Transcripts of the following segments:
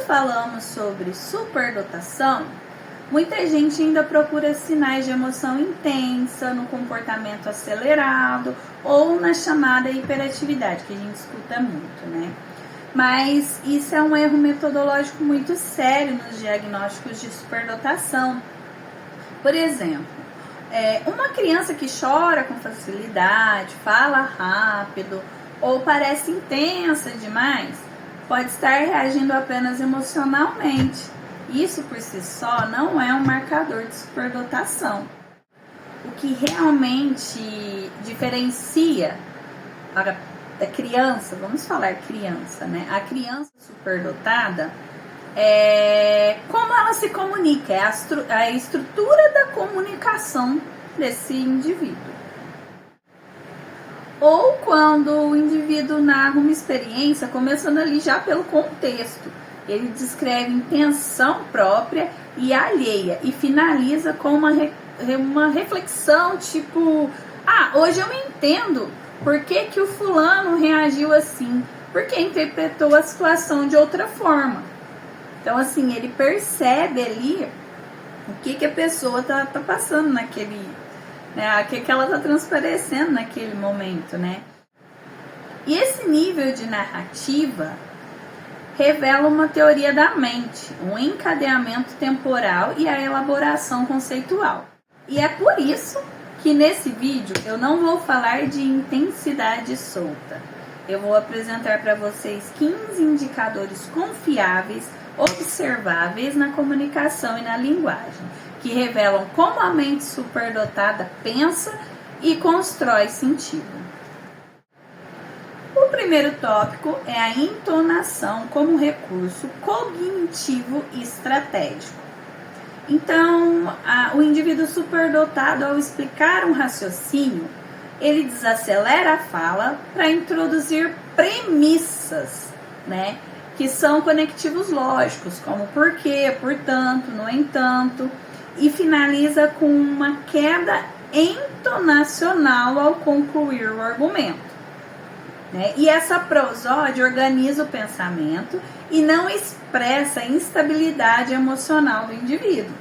falamos sobre superdotação, muita gente ainda procura sinais de emoção intensa, no comportamento acelerado ou na chamada hiperatividade, que a gente escuta muito, né? Mas isso é um erro metodológico muito sério nos diagnósticos de superdotação. Por exemplo, uma criança que chora com facilidade, fala rápido ou parece intensa demais, pode estar reagindo apenas emocionalmente. Isso por si só não é um marcador de superdotação. O que realmente diferencia da criança, vamos falar criança, né? A criança superdotada é como ela se comunica, é a estrutura da comunicação desse indivíduo. Ou quando o indivíduo narra uma experiência, começando ali já pelo contexto. Ele descreve intenção própria e alheia e finaliza com uma reflexão tipo: hoje eu entendo por que o fulano reagiu assim, porque interpretou a situação de outra forma. Então, assim, ele percebe ali o que a pessoa tá passando naquele, né, o que ela tá transparecendo naquele momento, né? E esse nível de narrativa revela uma teoria da mente, um encadeamento temporal e a elaboração conceitual. E é por isso que nesse vídeo eu não vou falar de intensidade solta. Eu vou apresentar para vocês 15 indicadores confiáveis, observáveis na comunicação e na linguagem, que revelam como a mente superdotada pensa e constrói sentido. O primeiro tópico é a entonação como recurso cognitivo e estratégico. Então, o indivíduo superdotado, ao explicar um raciocínio, ele desacelera a fala para introduzir premissas, né, que são conectivos lógicos, como porquê, portanto, no entanto, e finaliza com uma queda entonacional ao concluir o argumento. Né? E essa prosódia organiza o pensamento e não expressa a instabilidade emocional do indivíduo.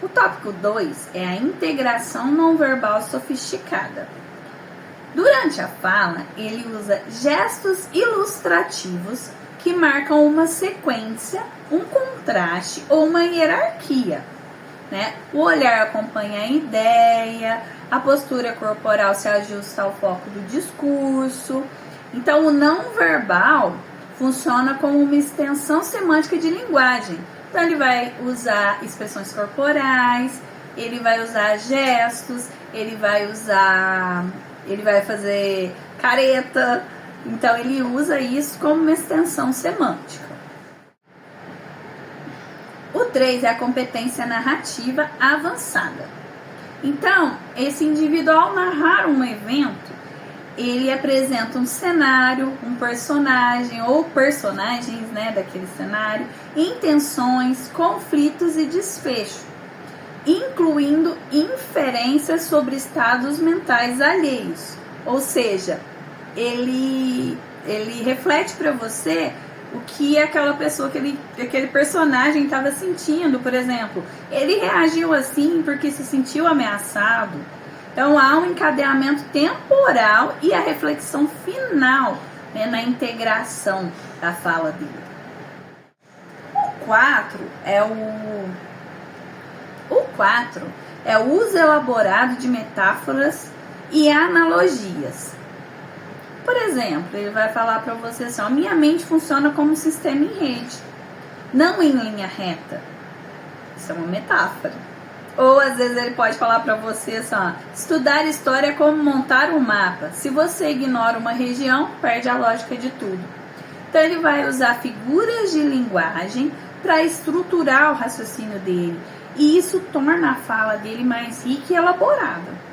O tópico 2 é a integração não verbal sofisticada. Durante a fala, ele usa gestos ilustrativos que marcam uma sequência, um contraste ou uma hierarquia. Né? O olhar acompanha a ideia, a postura corporal se ajusta ao foco do discurso. Então, o não verbal funciona como uma extensão semântica de linguagem. Então, ele vai usar expressões corporais, ele vai usar gestos, ele vai fazer careta. Então, ele usa isso como uma extensão semântica. O 3 é a competência narrativa avançada. Então, esse indivíduo, ao narrar um evento, ele apresenta um cenário, um personagem ou personagens, né, daquele cenário, intenções, conflitos e desfecho, incluindo inferências sobre estados mentais alheios. Ou seja, ele reflete para você o que aquela pessoa, aquele personagem estava sentindo. Por exemplo, ele reagiu assim porque se sentiu ameaçado. Então, há um encadeamento temporal e a reflexão final, né, na integração da fala dele. O 4 é o uso elaborado de metáforas e analogias. Por exemplo, ele vai falar para você assim: minha mente funciona como um sistema em rede, não em linha reta. Isso é uma metáfora. Ou às vezes ele pode falar para você assim: estudar história é como montar um mapa. Se você ignora uma região, perde a lógica de tudo. Então ele vai usar figuras de linguagem para estruturar o raciocínio dele. E isso torna a fala dele mais rica e elaborada.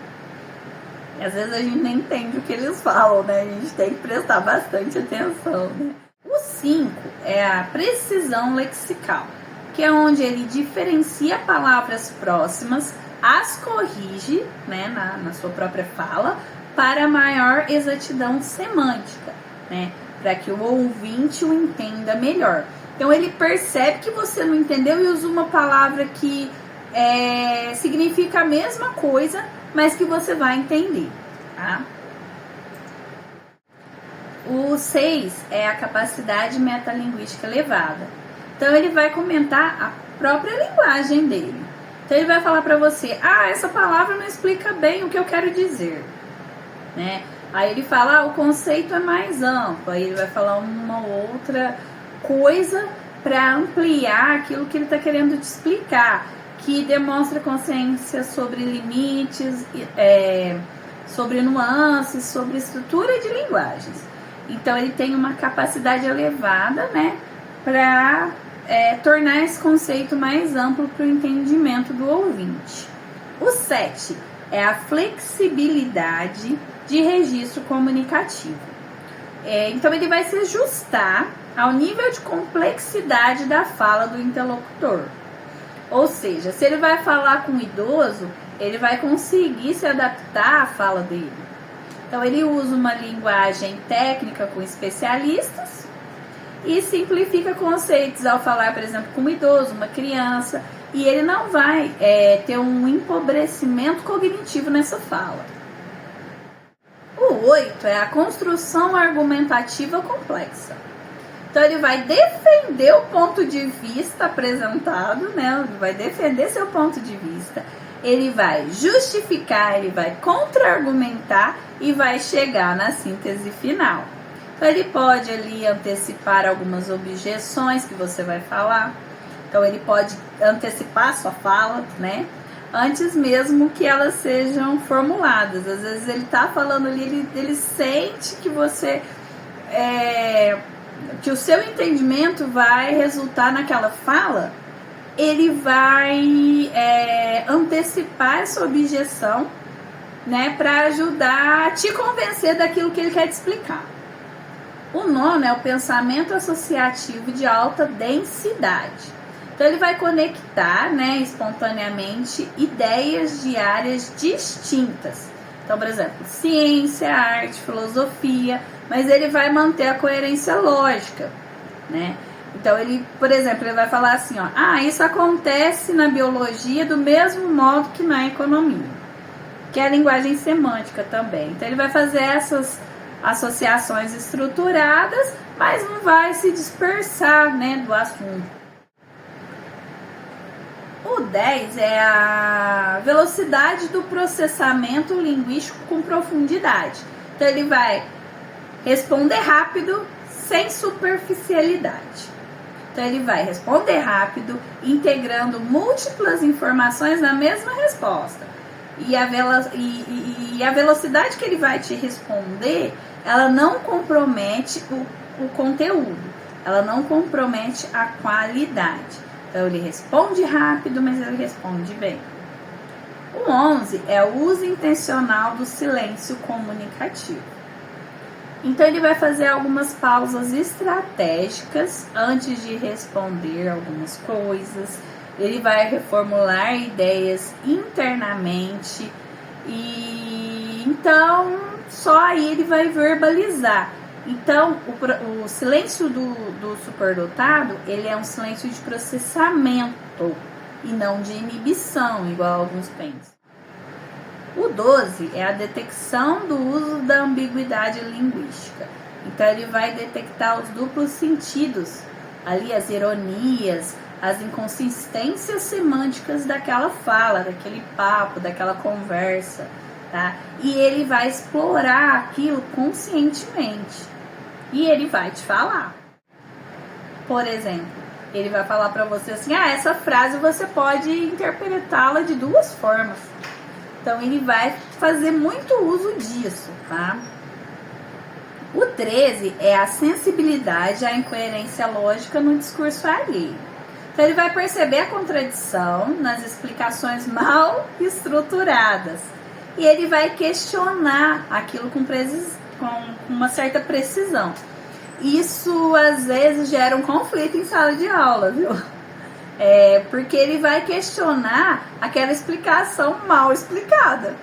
E às vezes a gente nem entende o que eles falam, né? A gente tem que prestar bastante atenção, né? O 5 é a precisão lexical, que é onde ele diferencia palavras próximas, as corrige, né, na sua própria fala, para maior exatidão semântica, né? para que o ouvinte o entenda melhor. Então ele percebe que você não entendeu e usa uma palavra que significa a mesma coisa, mas que você vai entender, tá? O 6 é a capacidade metalinguística elevada. Então ele vai comentar a própria linguagem dele. Então ele vai falar para você, essa palavra não explica bem o que eu quero dizer, né? Aí ele fala, o conceito é mais amplo. Aí ele vai falar uma outra coisa para ampliar aquilo que ele está querendo te explicar, que demonstra consciência sobre limites, sobre nuances, sobre estrutura de linguagens. Então ele tem uma capacidade elevada, né, para tornar esse conceito mais amplo para o entendimento do ouvinte. O 7 é a flexibilidade de registro comunicativo. Então ele vai se ajustar ao nível de complexidade da fala do interlocutor. Ou seja, se ele vai falar com um idoso, ele vai conseguir se adaptar à fala dele. Então ele usa uma linguagem técnica com especialistas e simplifica conceitos ao falar, por exemplo, com um idoso, uma criança, e ele não vai ter um empobrecimento cognitivo nessa fala. O 8 é a construção argumentativa complexa. Então ele vai defender o ponto de vista apresentado, né? Ele vai defender seu ponto de vista, ele vai justificar, ele vai contra-argumentar e vai chegar na síntese final. Então ele pode ali antecipar algumas objeções que você vai falar. Então ele pode antecipar a sua fala, né? Antes mesmo que elas sejam formuladas. Às vezes ele tá falando ali, ele sente que você que o seu entendimento vai resultar naquela fala, ele vai antecipar essa objeção, né, para ajudar a te convencer daquilo que ele quer te explicar. O 9 é o pensamento associativo de alta densidade. Então ele vai conectar, né, espontaneamente ideias de áreas distintas. Então, por exemplo, ciência, arte, filosofia, mas ele vai manter a coerência lógica, né? Então ele, por exemplo, ele vai falar assim, isso acontece na biologia do mesmo modo que na economia, que é a linguagem semântica também. Então ele vai fazer essas associações estruturadas, mas não vai se dispersar, né, do assunto. O 10 é a velocidade do processamento linguístico com profundidade. Então ele vai responder rápido, sem superficialidade. Então ele vai responder rápido, integrando múltiplas informações na mesma resposta. E a velocidade que ele vai te responder, ela não compromete o conteúdo, ela não compromete a qualidade. Então ele responde rápido, mas ele responde bem. O 11 é o uso intencional do silêncio comunicativo. Então ele vai fazer algumas pausas estratégicas antes de responder algumas coisas. Ele vai reformular ideias internamente e então só aí ele vai verbalizar. Então o silêncio do superdotado, ele é um silêncio de processamento e não de inibição, igual alguns pensam. O 12 é a detecção do uso da ambiguidade linguística. Então ele vai detectar os duplos sentidos, ali as ironias, as inconsistências semânticas daquela fala, daquele papo, daquela conversa, tá? E ele vai explorar aquilo conscientemente. E ele vai te falar. Por exemplo, ele vai falar para você assim, essa frase você pode interpretá-la de duas formas. Então ele vai fazer muito uso disso, tá? O 13 é a sensibilidade à incoerência lógica no discurso alheio. Então ele vai perceber a contradição nas explicações mal estruturadas. E ele vai questionar aquilo com uma certa precisão. Isso às vezes gera um conflito em sala de aula, viu? Porque ele vai questionar aquela explicação mal explicada.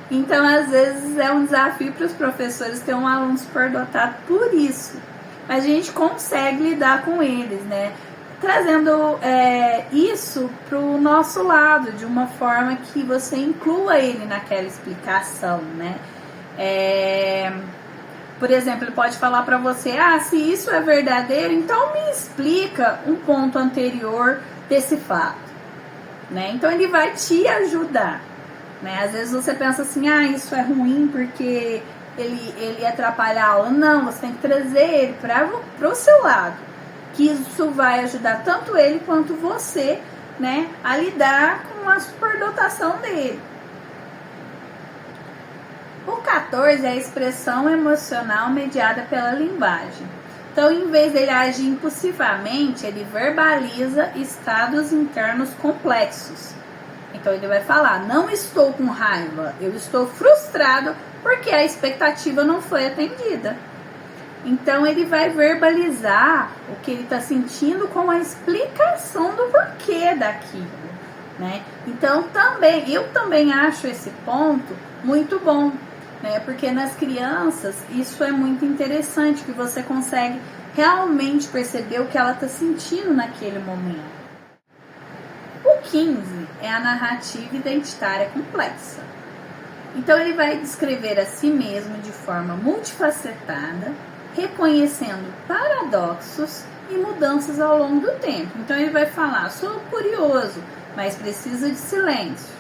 Então, às vezes, é um desafio para os professores ter um aluno superdotado por isso. mas a gente consegue lidar com eles, né? Trazendo isso para o nosso lado, de uma forma que você inclua ele naquela explicação, né? Por exemplo, ele pode falar para você, se isso é verdadeiro, então me explica um ponto anterior desse fato, né? Então ele vai te ajudar, né? Às vezes você pensa assim, isso é ruim porque ele atrapalha a aula. Não, você tem que trazer ele para o seu lado, que isso vai ajudar tanto ele quanto você, né, a lidar com a superdotação dele. O 14 é a expressão emocional mediada pela linguagem. Então, em vez dele agir impulsivamente, ele verbaliza estados internos complexos. Então, ele vai falar, não estou com raiva, eu estou frustrado porque a expectativa não foi atendida. Então, ele vai verbalizar o que ele está sentindo com a explicação do porquê daquilo, né? Então, eu também acho esse ponto muito bom, né? Porque nas crianças isso é muito interessante, que você consegue realmente perceber o que ela está sentindo naquele momento. O 15 é a narrativa identitária complexa. Então ele vai descrever a si mesmo de forma multifacetada, reconhecendo paradoxos e mudanças ao longo do tempo. Então ele vai falar, sou curioso, mas preciso de silêncio.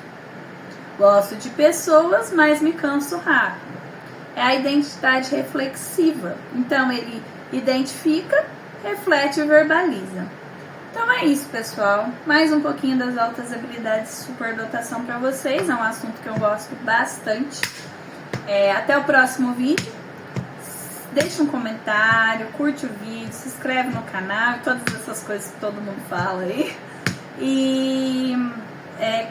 Gosto de pessoas, mas me canso rápido. É a identidade reflexiva. Então ele identifica, reflete e verbaliza. Então é isso, pessoal. Mais um pouquinho das altas habilidades de superdotação para vocês. É um assunto que eu gosto bastante. Até o próximo vídeo. Deixa um comentário, curte o vídeo, se inscreve no canal e todas essas coisas que todo mundo fala aí. E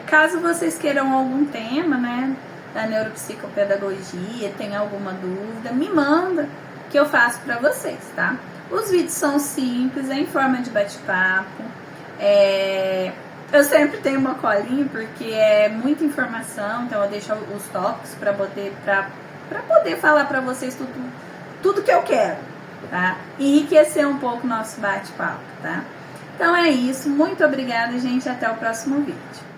caso vocês queiram algum tema, né, da neuropsicopedagogia, tem alguma dúvida, me manda que eu faço para vocês, tá? Os vídeos são simples, em forma de bate-papo. Eu sempre tenho uma colinha porque é muita informação, então eu deixo os tópicos para poder falar para vocês tudo que eu quero, tá? Enriquecer um pouco o nosso bate-papo, tá? Então é isso, muito obrigada, gente, até o próximo vídeo.